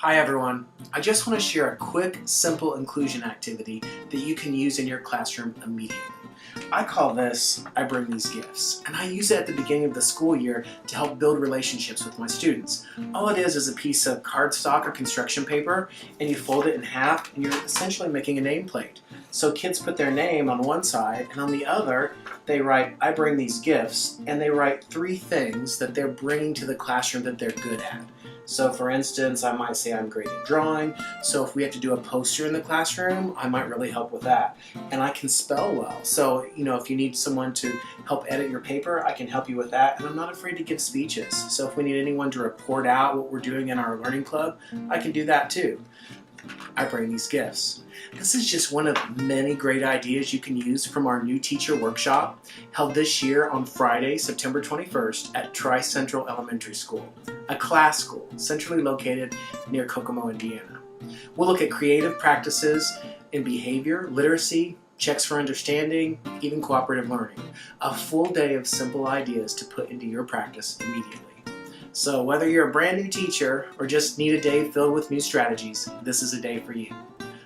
Hi everyone. I just want to share a quick, simple inclusion activity that you can use in your classroom immediately. I call this, I bring these gifts, and I use it at the beginning of the school year to help build relationships with my students. All it is a piece of cardstock or construction paper, and you fold it in half, and you're essentially making a nameplate. So kids put their name on one side, and on the other, they write, I bring these gifts, and they write 3 things that they're bringing to the classroom that they're good at. So for instance, I might say I'm great at drawing, so if we have to do a poster in the classroom, I might really help with that. And I can spell well, so if you need someone to help edit your paper, I can help you with that, and I'm not afraid to give speeches. So if we need anyone to report out what we're doing in our learning club, I can do that too. I bring these gifts. This is just one of many great ideas you can use from our new teacher workshop held this year on Friday, September 21st at Tri-Central Elementary School, a class school centrally located near Kokomo, Indiana. We'll look at creative practices in behavior, literacy, checks for understanding, even cooperative learning. A full day of simple ideas to put into your practice immediately. So whether you're a brand new teacher or just need a day filled with new strategies, this is a day for you.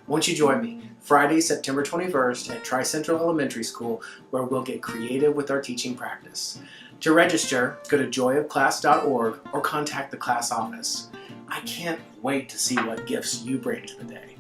Won't you join me Friday, September 21st at Tri-Central Elementary School, where we'll get creative with our teaching practice. To register, go to joyofclass.org or contact the class office. I can't wait to see what gifts you bring to the day.